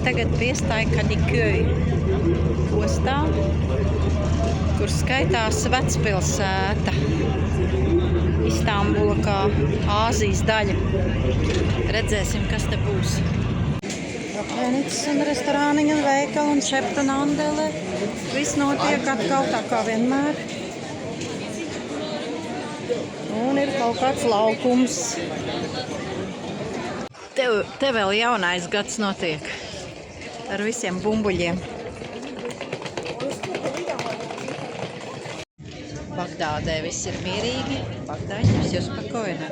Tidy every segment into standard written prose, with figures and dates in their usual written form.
tagad piestāju Kadikjöju ostā, kur skaitās vecpilsēta. Istambula kā Āzijas daļa. Redzēsim, kas te būs. Apvienītas un restorāniņa un veikali un šepta un andele. Viss notiek atkal tā kā vienmēr. Un ir kaut kāds laukums. Te vēl jaunais gads notiek ar visiem bumbuļiem. Bagdādē viss ir mierīgi. Bagdāņi все спокойно.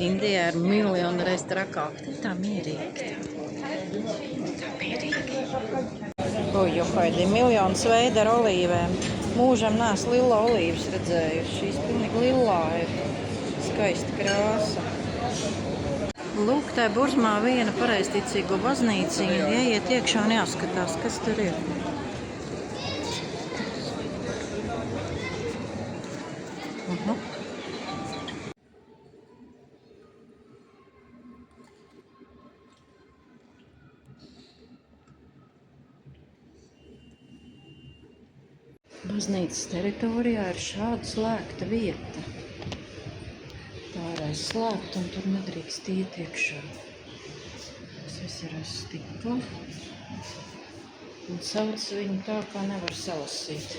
Indijā ir miljonu reiz trakāk. Tā mierīgi. Tā mierīgi. Johaidi, miljonus veidu ar olīvēm. Mūžam neesmu lila olīvas redzējuši. Šīs pilnīgi lilā ir skaista krāsa. Lūk, tā Burzmā viena pareizticīgo baznīciņa. Ieiet iekšā un jāskatās, kas tur ir. Baznīcas teritorijā ir šāda slēgta vieta. Tā ir aizslēgta un tur nedrīkst iet iekšā. Tas viss ir aiz stikla. Un sauc viņu tā, kā nevar salasīt.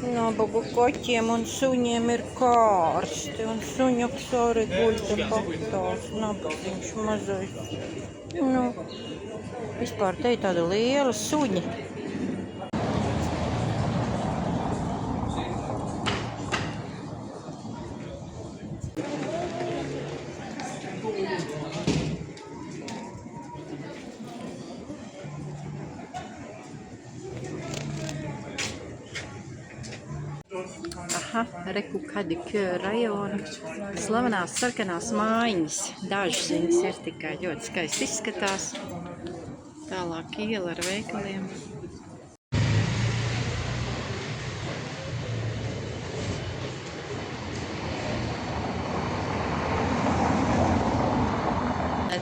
Nabagu koķiem un suņiem ir kārsti. Un suņuks arī guļ te paktās. Nabagiņš mazais. Nu, vispār te ir tāda liela suņi. Reku Kadikjöju rajona. Slavenās sarkanās mājiņas. Dažas viņas ir tikai ļoti skaisti izskatās. Tālāk iela ar veikaliem.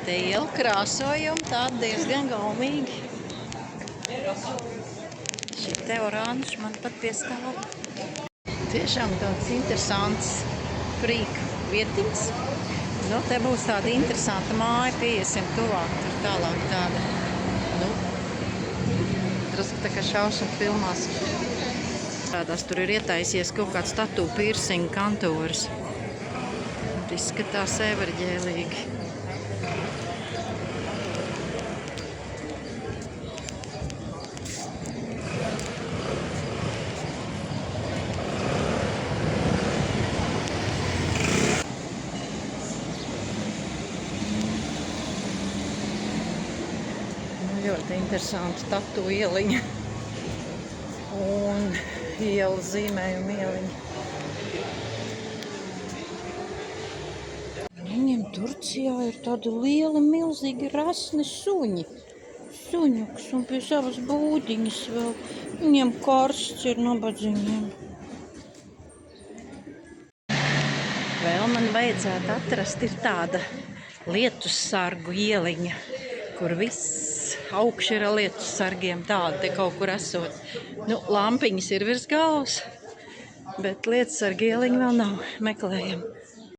Te iela krāsojumi tādi diezgan gaumīgi. Šī te oranžs man pat piestāv. Tiešām tāds interesants frīka vietiņas. Nu, te būs tāda interesanta māja, pieiesim tuvāk, tur tālāk tāda, nu, drusku tā kā šaušana filmās. Tādās tur ir ietaisies kaut kāds tatu piercing kantoris. Izskatās everģēlīgi. Ļoti interesanti tatu ieliņa un iela zīmējuma ieliņa. Viņiem Turcijā ir tādi lieli, milzīgi rasni suņi. Suņuks un pie savas būdiņas vēl. Viņiem karsts ir nabadziņiem. Vēl man vajadzētu atrast ir tāda lietussargu ieliņa, kur viss augši ir ar lietussargiem tādi te kaut kur esot. Nu, lampiņas ir virs galvas, bet lietussargi ieliņa vēl nav. Meklējam.